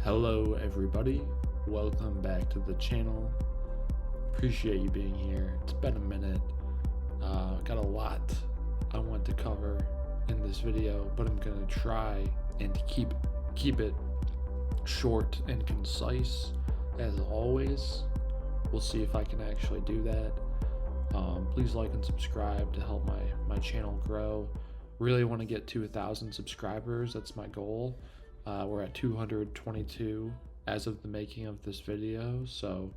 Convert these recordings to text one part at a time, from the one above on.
Hello everybody, welcome back to the channel. Appreciate you being here. It's been a minute. Got a lot I want to cover in this video, but I'm gonna try and keep it short and concise as always. We'll see if I can actually do that. Please like and subscribe to help my channel grow. Really want to get to 1,000 subscribers. That's my goal. We're at 222 as of the making of this video, so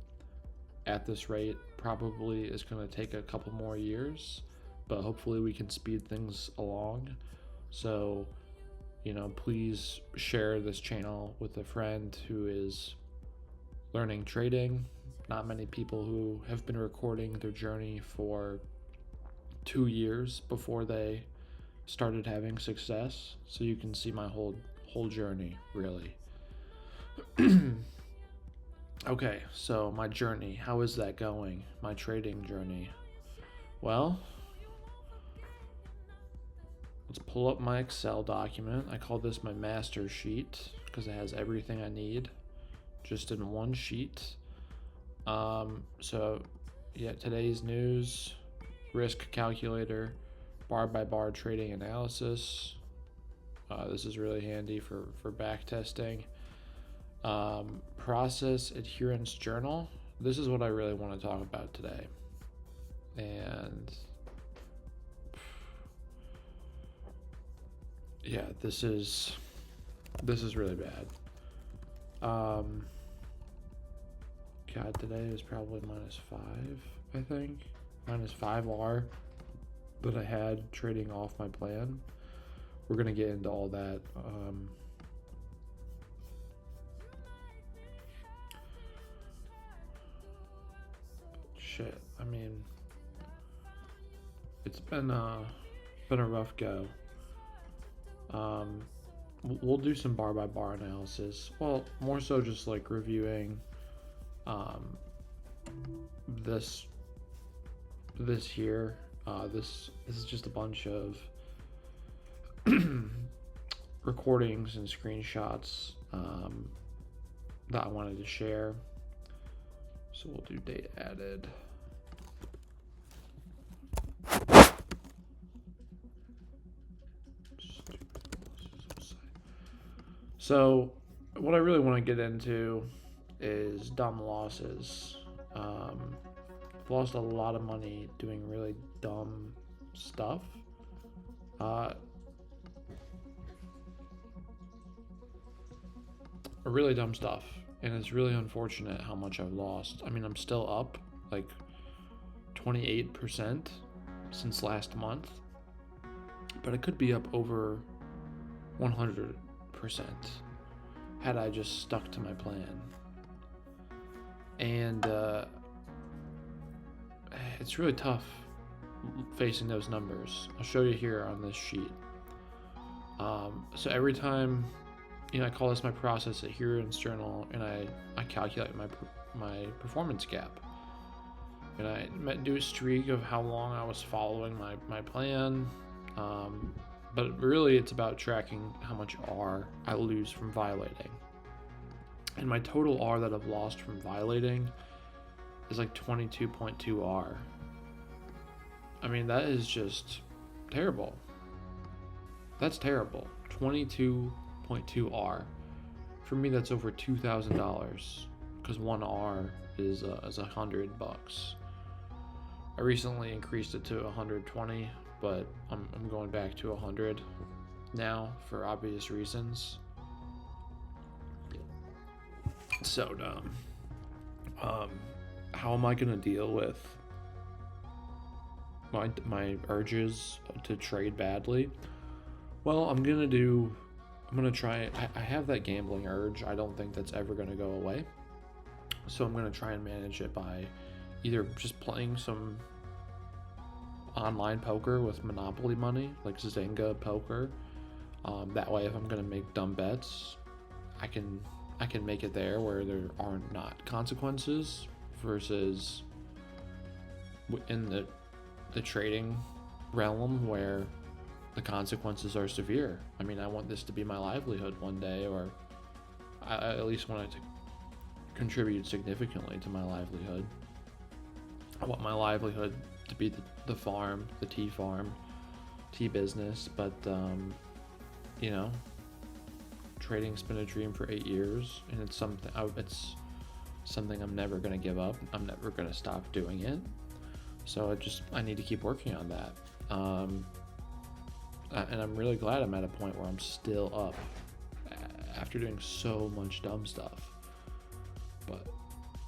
at this rate probably is going to take a couple more years, but hopefully we can speed things along. So please share this channel with a friend who is learning trading. Not many people who have been recording their journey for 2 years before they started having success, so you can see my whole journey, really. Okay, so my journey, how is that going? My trading journey. Well, let's pull up my Excel document. I call this my master sheet because it has everything I need just in one sheet. So yeah, today's news, risk calculator, bar by bar trading analysis. This is really handy for back testing. Process adherence journal. This is what I really want to talk about today. And yeah, this is really bad. God, today is probably -5, I think. -5R that I had trading off my plan. We're gonna get into all that. Shit, I mean, it's been a rough go. We'll do some bar by bar analysis. Well, more so just like reviewing this here. This is just a bunch of recordings and screenshots that I wanted to share. So we'll do data added. So what I really want to get into is dumb losses. I've lost a lot of money doing really dumb stuff. Really dumb stuff, and it's really unfortunate how much I've lost. I mean, I'm still up like 28% since last month, but it could be up over 100% had I just stuck to my plan. And it's really tough facing those numbers. I'll show you here on this sheet. So every time, I call this my process adherence journal, and I calculate my performance gap. And I do a streak of how long I was following my plan. But really it's about tracking how much R I lose from violating. And my total R that I've lost from violating is like 22.2 R. I mean, that is just terrible. That's terrible. 22.2 R. For me, that's over $2,000 because 1 R is $100. I recently increased it to 120, but I'm going back to 100 now for obvious reasons. So dumb. How am I gonna deal with my urges to trade badly? Well, I'm gonna try. I have that gambling urge. I don't think that's ever gonna go away. So I'm gonna try and manage it by either just playing some online poker with Monopoly money, like Zynga poker. That way, if I'm gonna make dumb bets, I can make it there where there are not consequences, versus in the trading realm where the consequences are severe. I mean, I want this to be my livelihood one day, or I at least want it to contribute significantly to my livelihood. I want my livelihood to be the farm, the tea farm, tea business, but you know, trading's been a dream for 8 years, and it's something I'm never going to give up. I'm never going to stop doing it. So I need to keep working on that. And I'm really glad I'm at a point where I'm still up after doing so much dumb stuff. But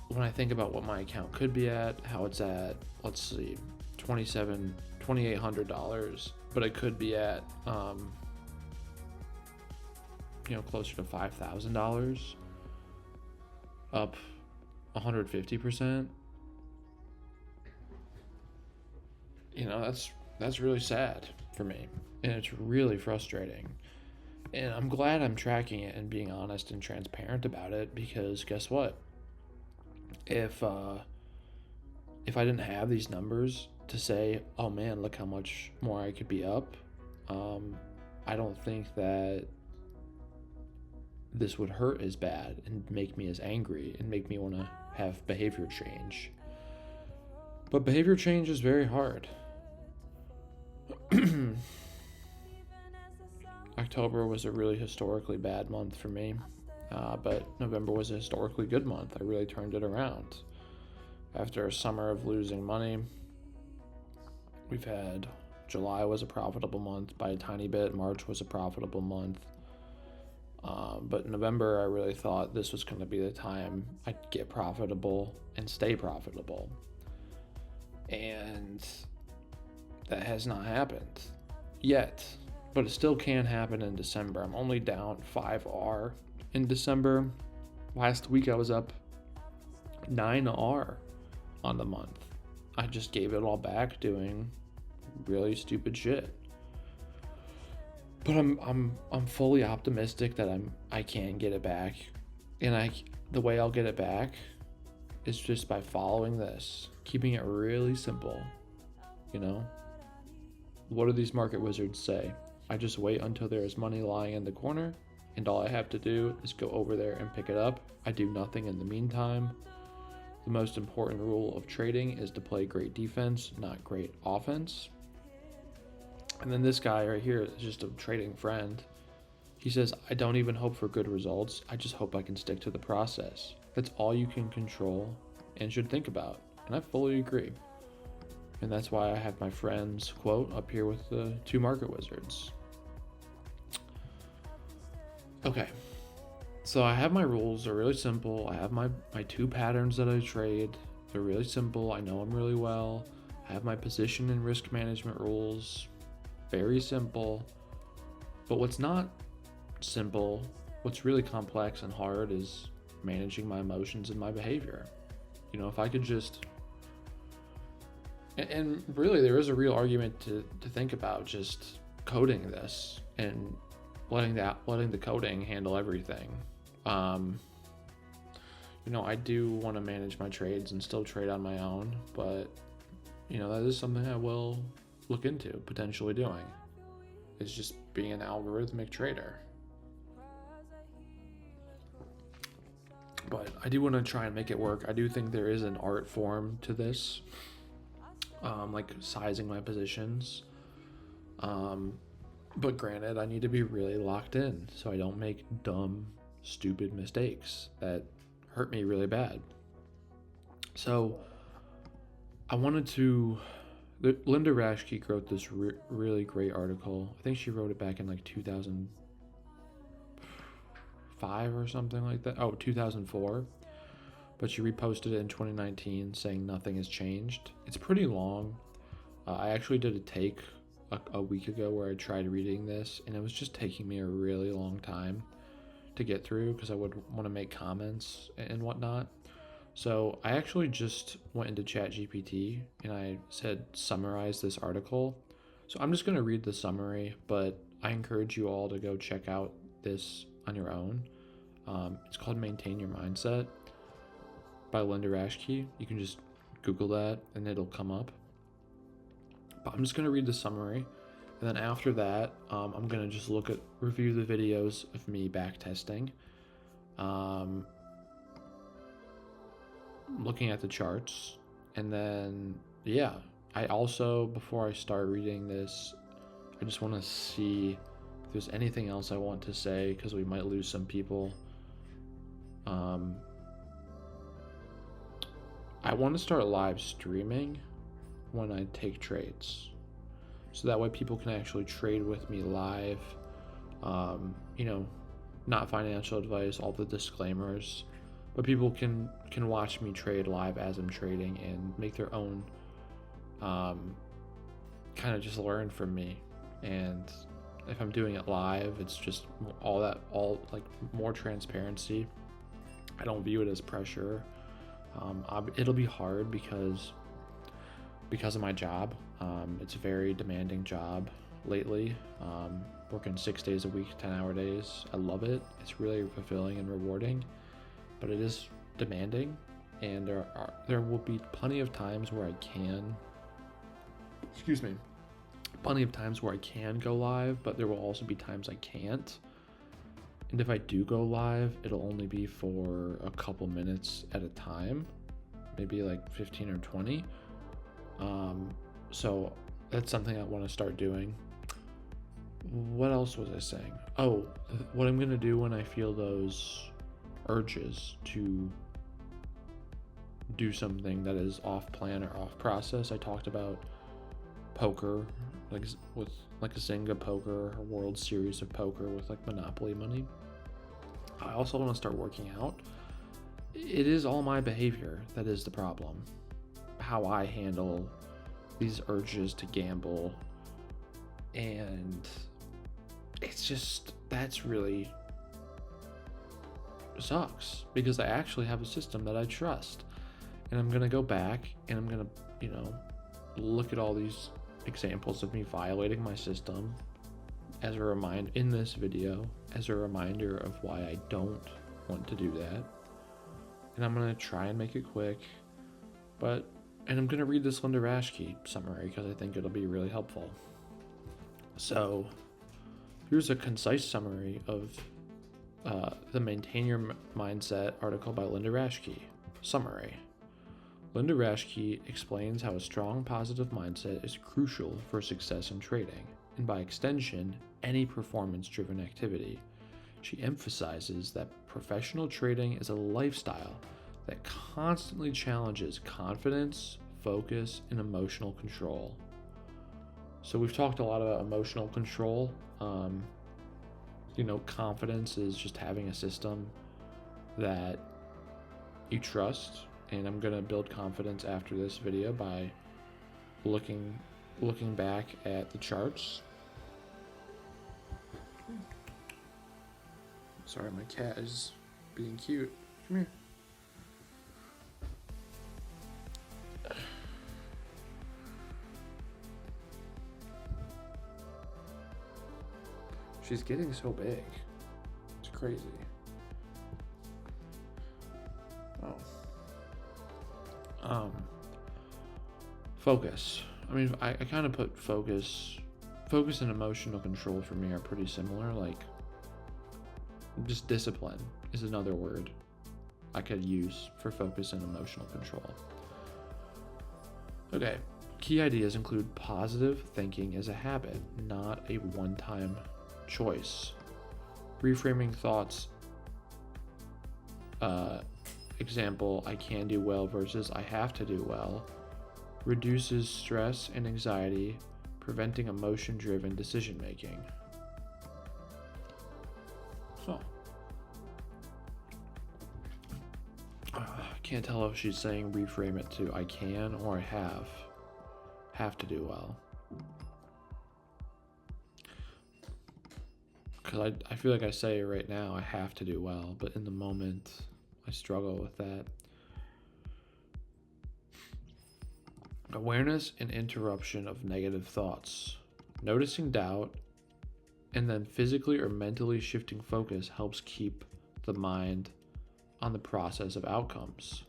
when I think about what my account could be at, how it's at, let's see, $2,800, but it could be at, closer to $5,000, up 150%. That's really sad for me, and it's really frustrating. And I'm glad I'm tracking it and being honest and transparent about it, because guess what? If I didn't have these numbers to say, oh man, look how much more I could be up, I don't think that this would hurt as bad and make me as angry and make me want to have behavior change. But behavior change is very hard. October was a really historically bad month for me, but November was a historically good month. I really turned it around. After a summer of losing money, we've had July was a profitable month by a tiny bit. March was a profitable month. But November, I really thought this was going to be the time I'd get profitable and stay profitable. And that has not happened yet, but it still can happen in December. I'm only down 5R in December. Last week I was up 9R on the month. I just gave it all back doing really stupid shit. But I'm fully optimistic that I can get it back, and the way I'll get it back is just by following this, keeping it really simple. What do these market wizards say? I just wait until there is money lying in the corner, and all I have to do is go over there and pick it up. I do nothing in the meantime. The most important rule of trading is to play great defense, not great offense. And then this guy right here is just a trading friend. He says, I don't even hope for good results. I just hope I can stick to the process. That's all you can control and should think about. And I fully agree. And that's why I have my friend's quote up here with the 2 market wizards. Okay. So I have my rules. They're really simple. I have my 2 patterns that I trade. They're really simple. I know them really well. I have my position and risk management rules. Very simple. But what's not simple, what's really complex and hard, is managing my emotions and my behavior. If I could just, and really there is a real argument to think about just coding this and letting the coding handle everything. I do want to manage my trades and still trade on my own, but that is something I will look into potentially doing, is just being an algorithmic trader. But I do want to try and make it work. I do think there is an art form to this, like sizing my positions. But granted, I need to be really locked in so I don't make dumb, stupid mistakes that hurt me really bad. So I wanted to... Linda Rashke wrote this really great article. I think she wrote it back in like 2005 or something like that. 2004. But she reposted it in 2019 saying nothing has changed. It's pretty long. I actually did a take a week ago where I tried reading this, and it was just taking me a really long time to get through because I would want to make comments and whatnot. So I actually just went into ChatGPT and I said, summarize this article. So I'm just going to read the summary, but I encourage you all to go check out this on your own. It's called Maintain Your Mindset by Linda Rashke. You can just Google that and it'll come up. But I'm just going to read the summary. And then after that, I'm going to just review the videos of me back testing. looking at the charts, and then yeah, I also, before I start reading this, I just want to see if there's anything else I want to say, because we might lose some people. I want to start live streaming when I take trades, so that way people can actually trade with me live. You know, not financial advice, all the disclaimers, but people can watch me trade live as I'm trading and make their own, kind of just learn from me. And if I'm doing it live, it's just all like more transparency. I don't view it as pressure. It'll be hard because of my job. It's a very demanding job there working 6 days a week, 10-hour days. I love it. It's really fulfilling and rewarding, but it is demanding, and there will be plenty of times where I can go live, but there will also be times I can't. And if I do go live, it'll only be for a couple minutes at a time, maybe like 15 or 20. So that's something I want to start doing. What else was I saying? Oh, what I'm going to do when I feel those urges to do something that is off plan or off process. I talked about poker, like with like a Zynga poker or World Series of poker with like Monopoly money. I also want to start working out. It is all my behavior that is the problem. How I handle these urges to gamble, and it's just, that's really sucks, because I actually have a system that I trust. And I'm gonna go back and I'm gonna, look at all these examples of me violating my system as a reminder in this video, as a reminder of why I don't want to do that. And I'm gonna try and make it quick, and I'm gonna read this Linda Raschke summary because I think it'll be really helpful. So here's a concise summary of the Maintain Your Mindset article by Linda Raschke. Summary. Linda Raschke explains how a strong positive mindset is crucial for success in trading, and by extension, any performance-driven activity. She emphasizes that professional trading is a lifestyle that constantly challenges confidence, focus, and emotional control. So we've talked a lot about emotional control. Confidence is just having a system that you trust, and I'm gonna build confidence after this video by looking back at the charts. Sorry, my cat is being cute. Come here. She's getting so big. It's crazy. Focus. I mean, I kind of put focus and emotional control for me are pretty similar. Like, just discipline is another word I could use for focus and emotional control. Okay, key ideas include positive thinking as a habit, not a one-time choice. Reframing thoughts. Example, I can do well versus I have to do well. Reduces stress and anxiety, preventing emotion-driven decision making. So, I can't tell if she's saying reframe it to I can or I have to do well. Because I feel like I say right now I have to do well, but in the moment I struggle with that. Awareness and interruption of negative thoughts. Noticing doubt and then physically or mentally shifting focus helps keep the mind on the process of outcomes.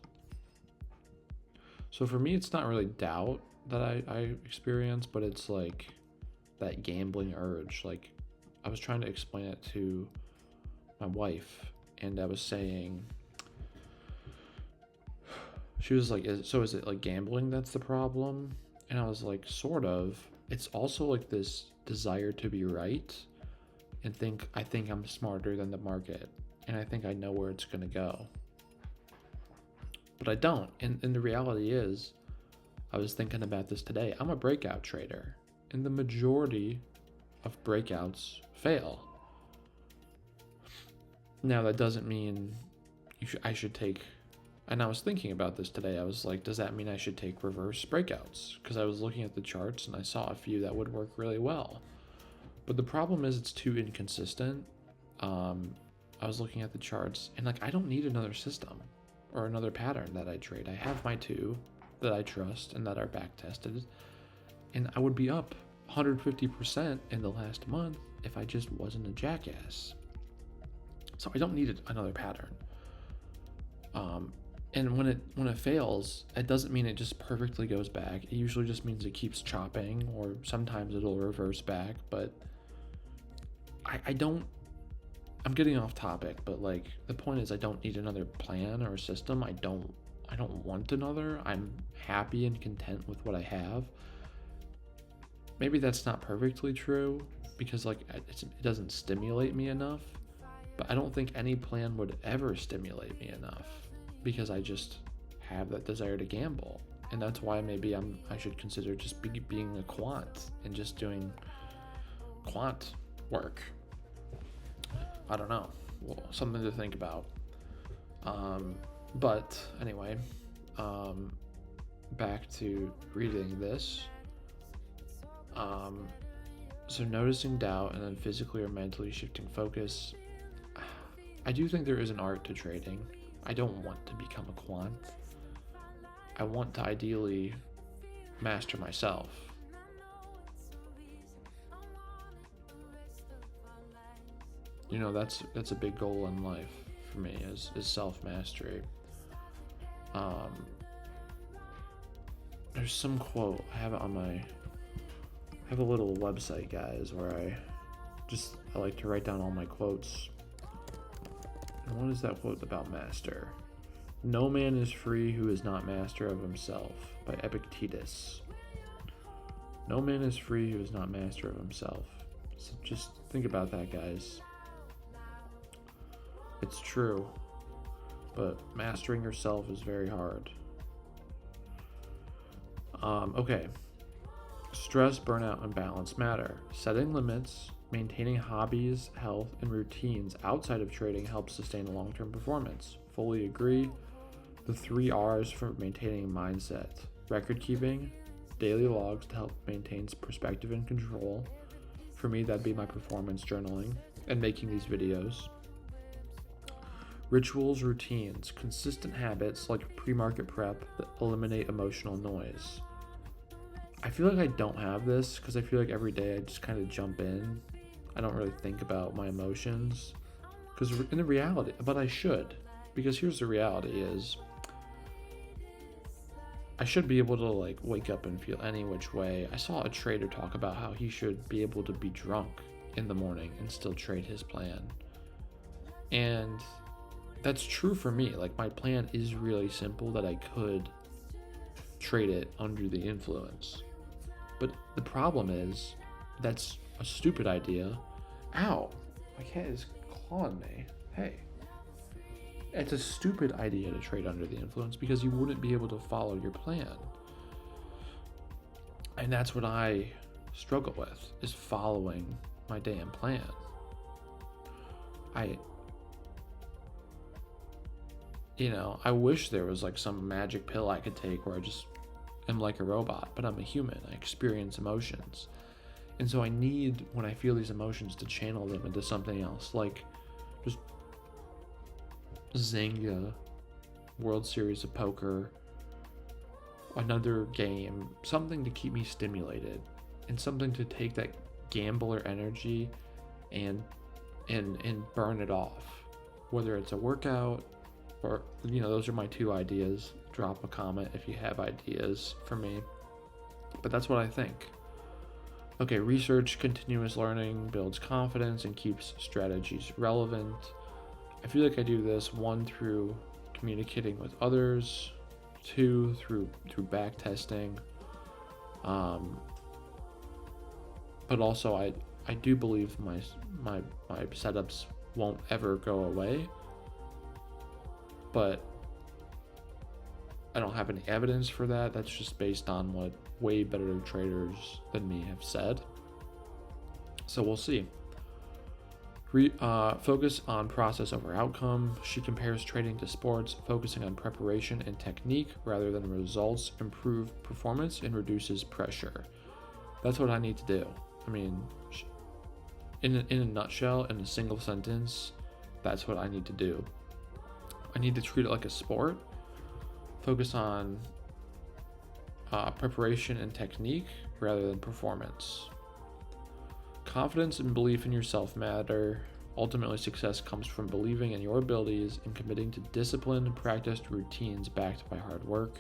So for me, it's not really doubt that I experience, but it's like that gambling urge. Like, I was trying to explain it to my wife, and I was saying, she was like, is it like gambling that's the problem? And I was like, sort of. It's also like this desire to be right and I think I'm smarter than the market, and I think I know where it's going to go. But I don't. And the reality is, I was thinking about this today. I'm a breakout trader, and the majority of breakouts fail. Now, that doesn't mean I should take, and I was thinking about this today. I was like, does that mean I should take reverse breakouts? Because I was looking at the charts and I saw a few that would work really well. But the problem is it's too inconsistent. I was looking at the charts and like, I don't need another system or another pattern that I trade. I have my two that I trust and that are back tested. And I would be up 150% in the last month if I just wasn't a jackass. So I don't need another pattern. And when it fails, it doesn't mean it just perfectly goes back. It usually just means it keeps chopping, or sometimes it'll reverse back. But I'm getting off topic, but like the point is I don't need another plan or a system. I don't want another. I'm happy and content with what I have. Maybe that's not perfectly true because like it doesn't stimulate me enough, but I don't think any plan would ever stimulate me enough because I just have that desire to gamble. And that's why maybe I should consider just being a quant and just doing quant work. I don't know. Well, something to think about. But anyway, back to reading this. So noticing doubt and then physically or mentally shifting focus. I do think there is an art to trading. I don't want to become a quant. I want to ideally master myself. You know, that's a big goal in life for me is self-mastery. There's some quote, I have it on I have a little website, guys, where I like to write down all my quotes. And what is that quote about master? No man is free who is not master of himself, by Epictetus. No man is free who is not master of himself. So just think about that, guys. It's true, but mastering yourself is very hard. Okay. Stress, burnout, and balance matter. Setting limits, maintaining hobbies, health, and routines outside of trading helps sustain long-term performance. Fully agree. The 3 R's for maintaining mindset. Record keeping, daily logs to help maintain perspective and control. For me, that'd be my performance journaling and making these videos. Rituals, routines, consistent habits like pre-market prep that eliminate emotional noise. I feel like I don't have this because I feel like every day I just kind of jump in. I don't really think about my emotions because in the reality, but I should, because here's the reality is I should be able to like wake up and feel any which way. I saw a trader talk about how he should be able to be drunk in the morning and still trade his plan. And that's true for me. Like my plan is really simple that I could trade it under the influence. But the problem is that's a stupid idea. Ow, my cat is clawing me. Hey. It's a stupid idea to trade under the influence because you wouldn't be able to follow your plan. And that's what I struggle with, is following my damn plan. I wish there was like some magic pill I could take where I just am like a robot, but I'm a human. I experience emotions. And so I need, when I feel these emotions, to channel them into something else, like just Zynga, World Series of Poker, another game, something to keep me stimulated, and something to take that gambler energy and burn it off. Whether it's a workout or, those are my 2 ideas. Drop a comment if you have ideas for me. But that's what I think. Okay, research, continuous learning builds confidence and keeps strategies relevant. I I feel like I do this, one, through communicating with others, two, through back testing, but also I do believe my setups won't ever go away, but I don't have any evidence for that. That's just based on what way better traders than me have said. So we'll see. Focus on process over outcome. She compares trading to sports, focusing on preparation and technique rather than results, improve performance, and reduces pressure. That's what I need to do. I mean, in a nutshell, in a single sentence, that's what I need to do. I need to treat it like a sport. Focus on preparation and technique rather than performance. Confidence and belief in yourself matter. Ultimately, success comes from believing in your abilities and committing to disciplined, practiced routines backed by hard work.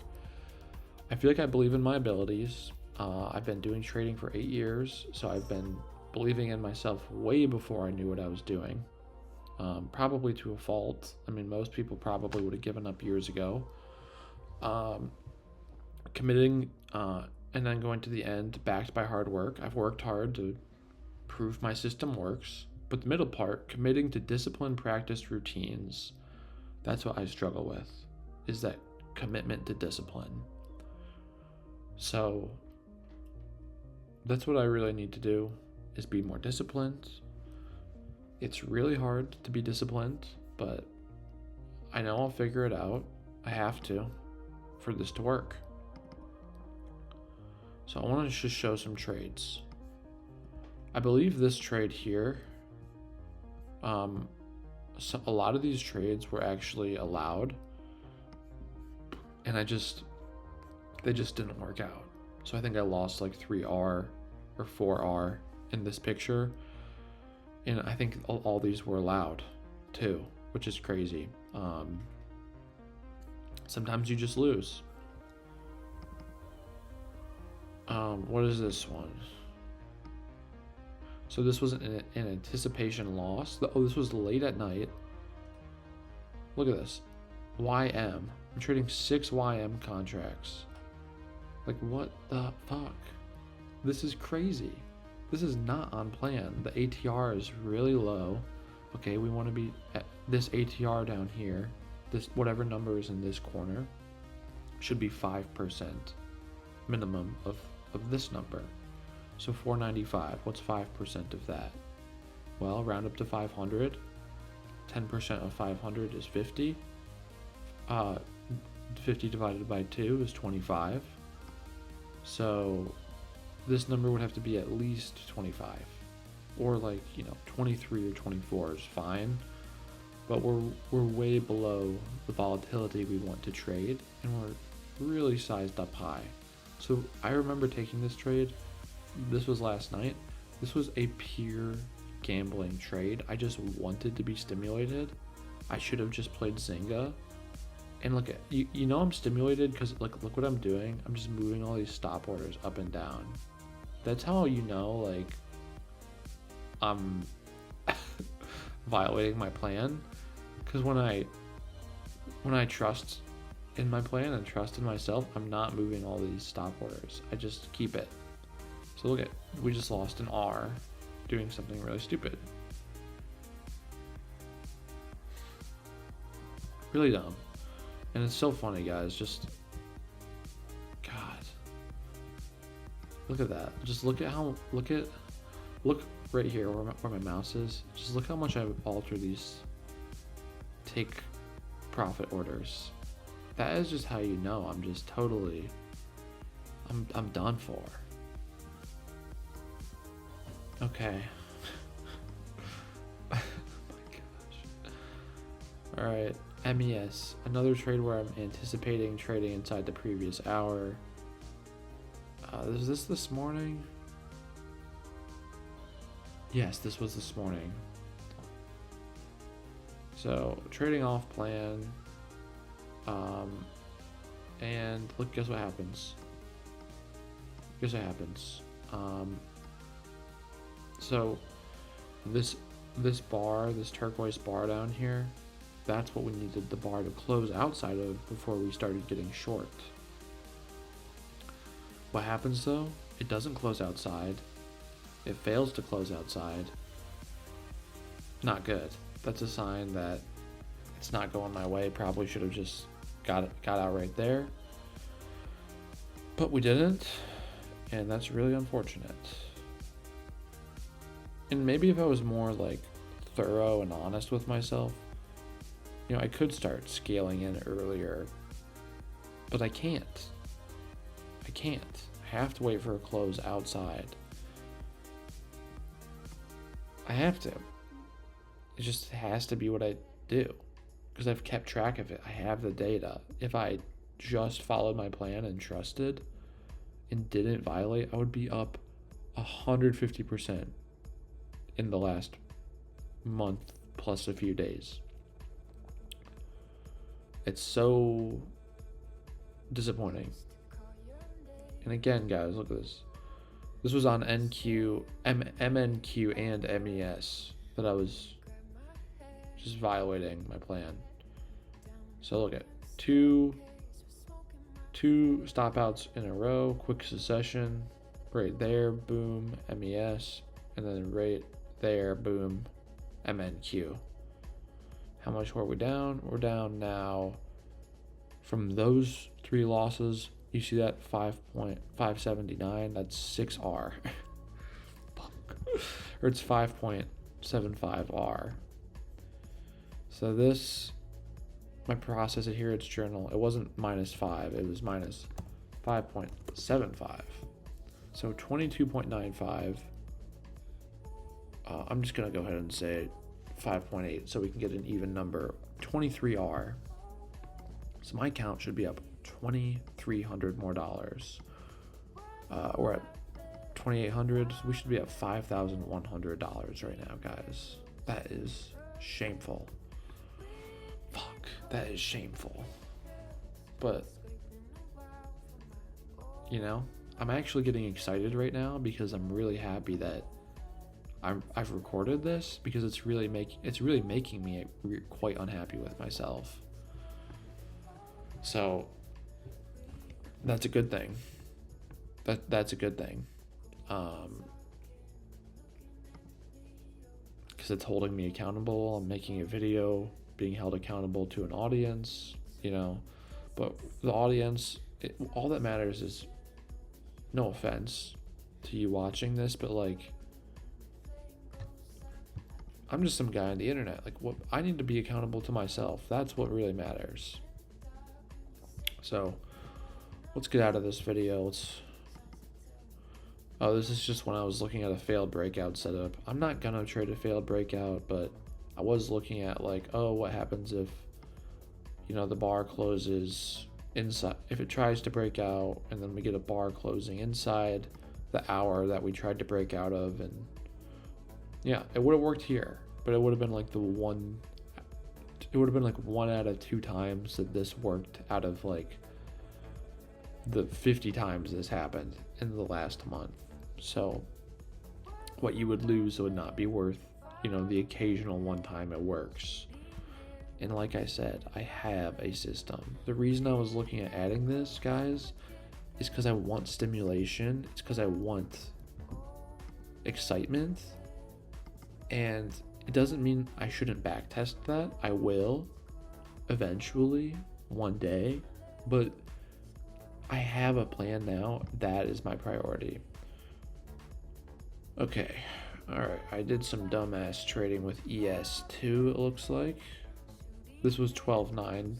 I feel like I believe in my abilities. I've been doing trading for 8 years, so I've been believing in myself way before I knew what I was doing. Probably to a fault. I mean, most people probably would have given up years ago. Committing and then going to the end backed by hard work. I've worked hard to prove my system works, but the middle part, committing to disciplined practice routines, that's what I struggle with, is that commitment to discipline. So that's what I really need to do, is be more disciplined. It's really hard to be disciplined, but I know I'll figure it out. I have to for this to work. So I want to just show some trades. I believe this trade here, so a lot of these trades were actually allowed, and they just didn't work out. So I think I lost like 3R or 4R in this picture, and I think all these were allowed too, which is crazy. Sometimes you just lose. What is this one? So this was an anticipation loss. Oh, this was late at night. Look at this. YM. I'm trading 6 YM contracts. Like, what the fuck? This is crazy. This is not on plan. The ATR is really low. Okay, we want to be at this ATR down here. This, whatever number is in this corner, should be 5% minimum of this number. So 495, what's 5% of that? Well, round up to 500. 10% of 500 is 50. 50 divided by 2 is 25. So this number would have to be at least 25. Or like, 23 or 24 is fine. But we're way below the volatility we want to trade, and we're really sized up high. So I remember taking this trade. This was last night. This was a pure gambling trade. I just wanted to be stimulated. I should have just played Zynga. And look at I'm stimulated because look what I'm doing. I'm just moving all these stop orders up and down. That's how like I'm violating my plan. Because when I trust in my plan and trust in myself, I'm not moving all these stop orders. I just keep it. So look at, we just lost an R doing something really stupid. Really dumb. And it's so funny, guys. Just, God. Look at that. Just look right here where my mouse is. Just look how much I've altered these take profit orders. That is just how you know I'm just totally, I'm done for. Okay. Oh my gosh. Alright, MES. Another trade where I'm anticipating trading inside the previous hour. Was this morning? Yes, this was this morning. So, trading off plan. And look, guess what happens? So this bar, this turquoise bar down here, that's what we needed the bar to close outside of before we started getting short. What happens though? It doesn't close outside. It fails to close outside. Not good. That's a sign that it's not going my way. Probably should have just got out right there. But we didn't, and that's really unfortunate. And maybe if I was more like thorough and honest with myself, you know, I could start scaling in earlier, but I can't. I have to wait for a close outside. I have to. It just has to be what I do because I've kept track of it. I have the data. If I just followed my plan and trusted and didn't violate, I would be up 150% in the last month plus a few days. It's so disappointing. And again, guys, look at this. This was on MNQ and MES that I was just violating my plan. So look at two stop outs in a row, quick succession, right there, boom, MES, and then right there, boom, MNQ. How much were we down? We're down now from those 3 losses. You see that 5.579? That's 6R. Or it's 5.75R. So this, my process adherence journal, it wasn't -5, it was minus 5.75. So 22.95. I'm just going to go ahead and say 5.8 so we can get an even number. 23R. So my account should be up $2,300 more dollars. We're at 2,800. So we should be at $5,100 right now, guys. That is shameful. Fuck, that is shameful. But you know, I'm actually getting excited right now because I'm really happy that I've recorded this because it's really making me quite unhappy with myself. So that's a good thing. That's a good thing. Because it's holding me accountable. I'm making a video, being held accountable to an audience, you know. But the audience, all that matters is, no offense to you watching this, but like, I'm just some guy on the internet. Like, what I need to be accountable to myself. That's what really matters. So let's get out of this video. This is just when I was looking at a failed breakout setup. I'm not gonna trade a failed breakout, but I was looking at like, oh, what happens if, you know, the bar closes inside, if it tries to break out and then we get a bar closing inside the hour that we tried to break out of. And yeah, it would have worked here, but it would have been like one out of 2 times that this worked out of like the 50 times this happened in the last month. So what you would lose would not be worth, you know, the occasional one time it works. And like I said, I have a system. The reason I was looking at adding this, guys, is because I want stimulation. It's because I want excitement. And it doesn't mean I shouldn't backtest that. I will eventually one day, but I have a plan now. That is my priority. Okay. All right. I did some dumbass trading with ES2, it looks like. This was 12.9.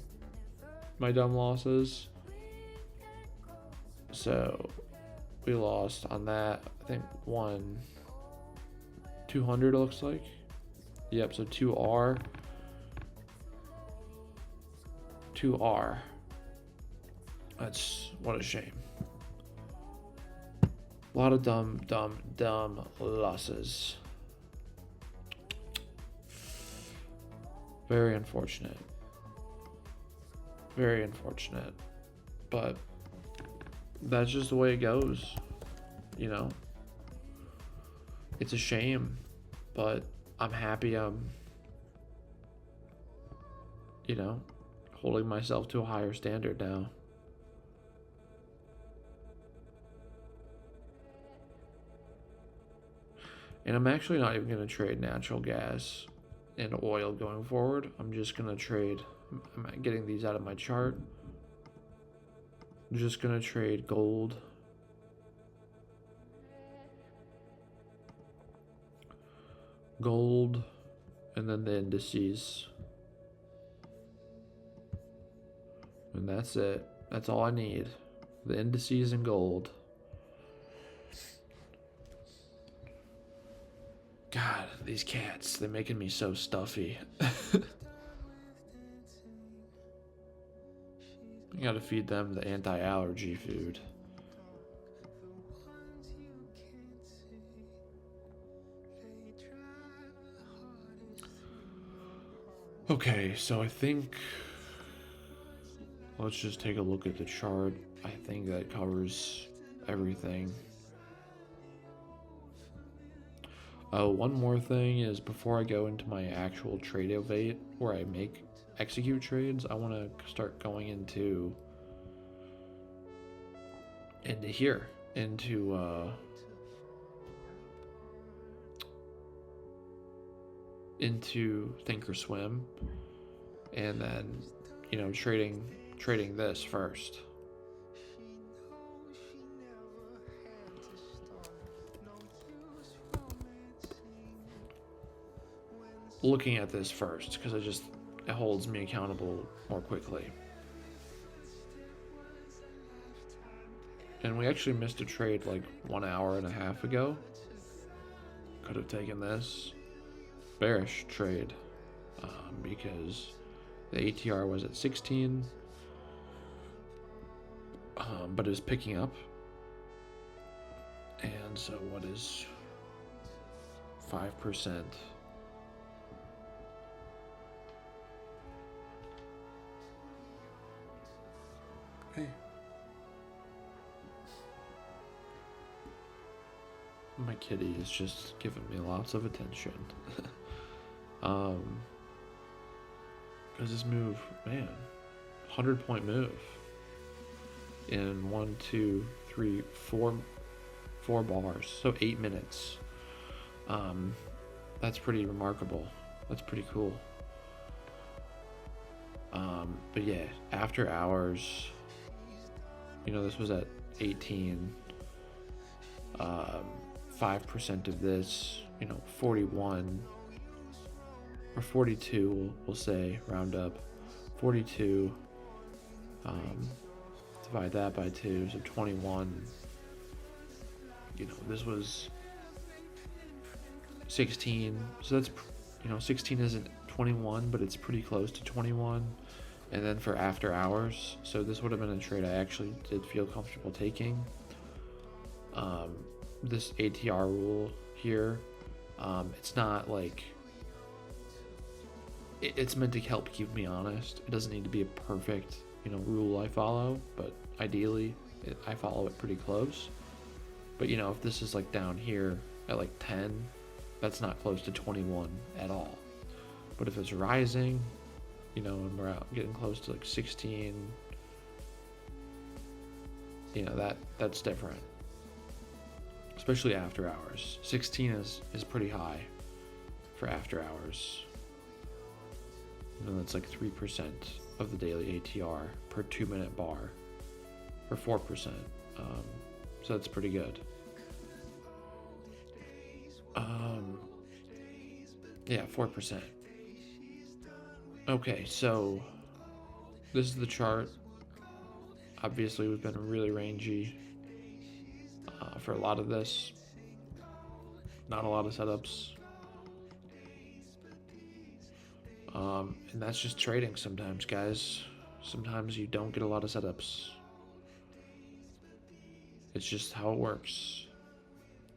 My dumb losses. So we lost on that, I think 200 it looks like. Yep, so 2R. That's, what a shame. A lot of dumb losses. Very unfortunate. Very unfortunate. But that's just the way it goes, you know? It's a shame, but I'm happy you know, holding myself to a higher standard now. And I'm actually not even going to trade natural gas and oil going forward. I'm just going to trade, I'm getting these out of my chart. I'm just going to trade gold, and then the indices. And that's it. That's all I need. The indices and gold. God, these cats, they're making me so stuffy. I gotta feed them the anti-allergy food. Okay, so I think let's just take a look at the chart. I think that covers everything. One more thing is before I go into my actual trade evade where I execute trades, I want to start going into here, into Thinkorswim, and then, you know, trading this first. Looking at this first because it holds me accountable more quickly. And we actually missed a trade like 1 hour and a half ago. Could have taken this bearish trade because the ATR was at 16, but is picking up. And so what is 5%? Hey. My kitty is just giving me lots of attention. Because this move, man, 100-point move in 1, 2, 3, 4 bars, so 8 minutes. That's pretty remarkable. That's pretty cool. But yeah, after hours, you know, this was at 18. 5% of this, you know, 41 or 42, we'll say, round up, 42, divide that by 2, so 21. You know, this was 16, so that's, you know, 16 isn't 21, but it's pretty close to 21. And then for after hours, so this would have been a trade I actually did feel comfortable taking. This ATR rule here, it's not like, it's meant to help keep me honest. It doesn't need to be a perfect, you know, rule I follow, but ideally I follow it pretty close. But, you know, if this is like down here at like 10, that's not close to 21 at all. But if it's rising, you know, and we're out getting close to like 16, you know, that's different. Especially after hours. 16 is pretty high for after hours. You know, that's like 3% of the daily ATR per 2-minute bar, or 4%. So that's pretty good. Yeah, 4%. Okay, so this is the chart. Obviously, we've been really rangy for a lot of this. Not a lot of setups. And that's just trading sometimes, guys. Sometimes you don't get a lot of setups. It's just how it works.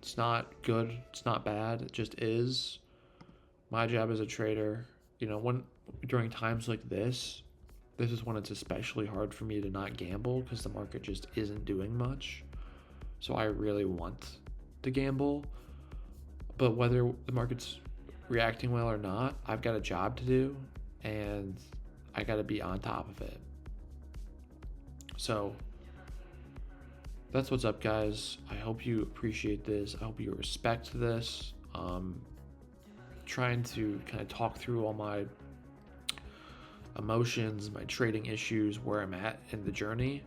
It's not good, it's not bad, it just is. My job as a trader, you know, during times like this is when it's especially hard for me to not gamble because the market just isn't doing much. So I really want to gamble, but whether the market's reacting well or not, I've got a job to do, and I got to be on top of it. So that's what's up, guys. I hope you appreciate this. I hope you respect this. Trying to kind of talk through all my emotions, my trading issues, where I'm at in the journey.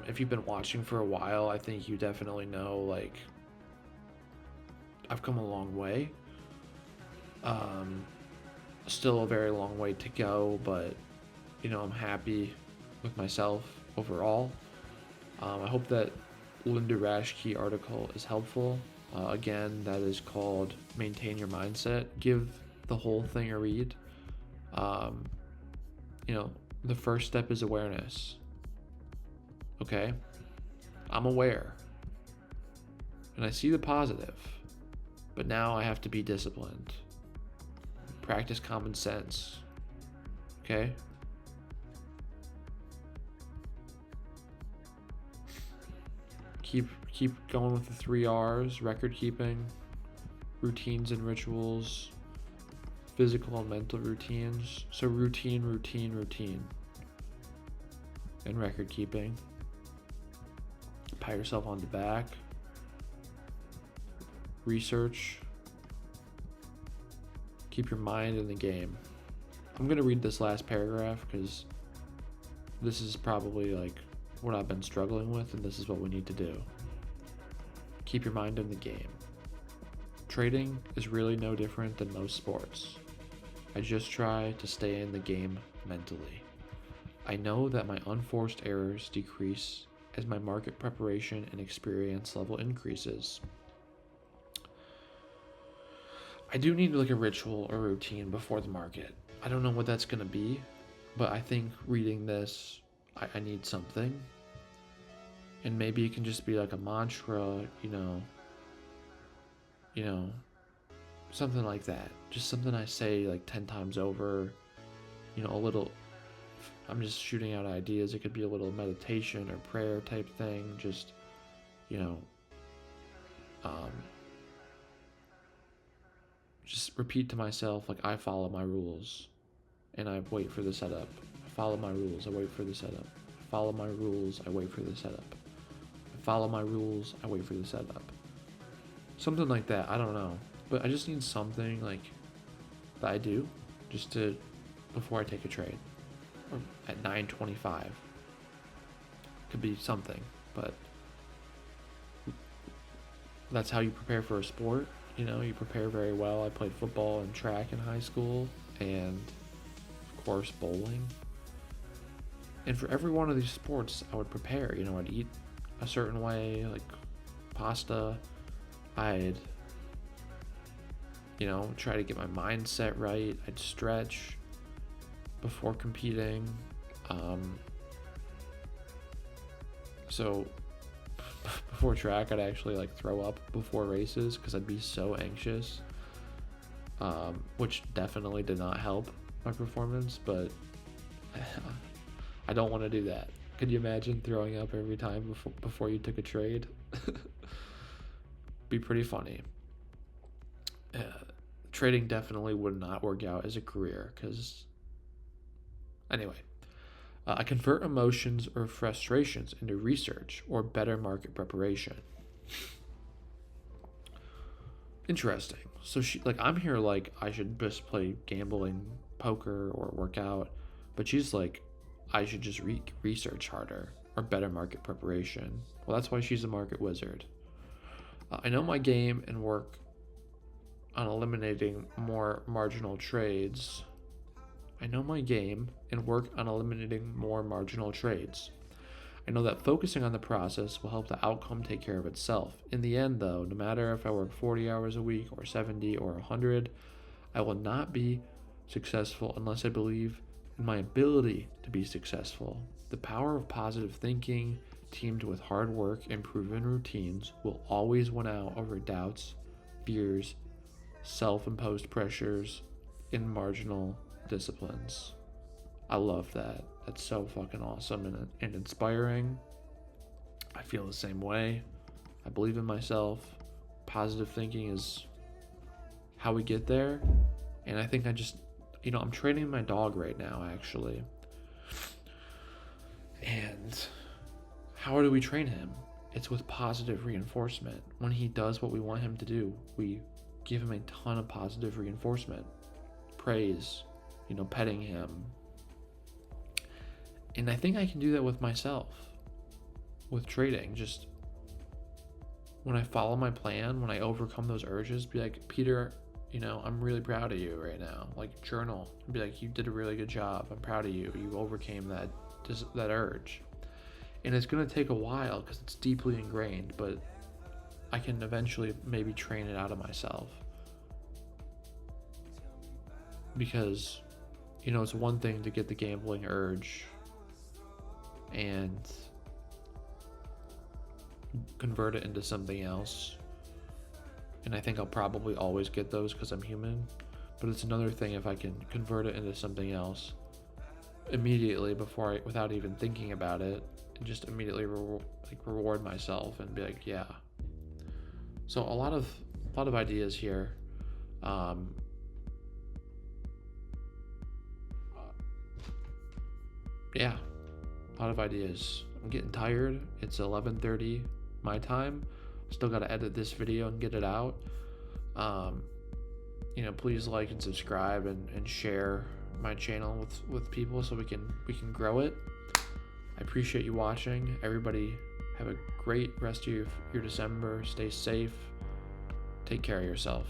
If you've been watching for a while, I think you definitely know, like, I've come a long way. Still a very long way to go, but I'm happy with myself overall. I hope that Linda Rashke article is helpful. Again, that is called Maintain Your Mindset. Give the whole thing a read. The first step is awareness. Okay? I'm aware. And I see the positive. But now I have to be disciplined. Practice common sense. Okay? Keep going with the 3 R's: record keeping, routines and rituals, physical and mental routines. So routine, and record keeping. Pat yourself on the back. Research. Keep your mind in the game. I'm going to read this last paragraph because this is probably like what I've been struggling with, and this is what we need to do. Keep your mind in the game. Trading is really no different than most sports. I just try to stay in the game mentally. I know that my unforced errors decrease as my market preparation and experience level increases. I do need like a ritual or routine before the market. I don't know what that's going to be, but I think reading this, I need something. And maybe it can just be like a mantra, something like that. Just something I say like 10 times over, a little, I'm just shooting out ideas. It could be a little meditation or prayer type thing. Just, just repeat to myself, like, I follow my rules and I wait for the setup. I follow my rules, I wait for the setup. I follow my rules, I wait for the setup. I follow my rules, I wait for the setup. Something like that, I don't know. But I just need something like that I do just to, before I take a trade. Or at 9:25. Could be something, but that's how you prepare for a sport. You prepare very well. I played football and track in high school, and of course bowling. And for every one of these sports, I would prepare. I'd eat a certain way, like pasta. I'd, try to get my mindset right. I'd stretch before competing. So before track, I'd actually like throw up before races because I'd be so anxious, which definitely did not help my performance, but I don't want to do that. Could you imagine throwing up every time before you took a trade? Be pretty funny. Trading definitely would not work out as a career because, anyway. I convert emotions or frustrations into research or better market preparation. Interesting. So I'm here like I should just play gambling, poker, or work out, but she's like, I should just research harder or better market preparation. Well, that's why she's a market wizard. I know my game and work on eliminating more marginal trades. I know my game and work on eliminating more marginal trades. I know that focusing on the process will help the outcome take care of itself. In the end, though, no matter if I work 40 hours a week or 70 or 100, I will not be successful unless I believe in my ability to be successful. The power of positive thinking, teamed with hard work and proven routines, will always win out over doubts, fears, self-imposed pressures, and marginal disciplines. I love that. That's so fucking awesome and inspiring. I feel the same way. I believe in myself. Positive thinking is how we get there. And I think I'm training my dog right now, actually. And how do we train him? It's with positive reinforcement. When he does what we want him to do, we give him a ton of positive reinforcement, praise, petting him. And I think I can do that with myself, with trading. Just when I follow my plan, when I overcome those urges, be like, Peter, I'm really proud of you right now. Like, journal and be like, you did a really good job. I'm proud of you. You overcame that urge. And it's going to take a while because it's deeply ingrained, but I can eventually maybe train it out of myself. Because, it's one thing to get the gambling urge and convert it into something else. And I think I'll probably always get those because I'm human. But it's another thing if I can convert it into something else immediately without even thinking about it, and just immediately reward myself and be like, yeah. So a lot of ideas here. Yeah, a lot of ideas. I'm getting tired. It's 11:30 my time. Still got to edit this video and get it out. Please like and subscribe and share my channel with people so we can grow it. I appreciate you watching. Everybody have a great rest of your December. Stay safe. Take care of yourself.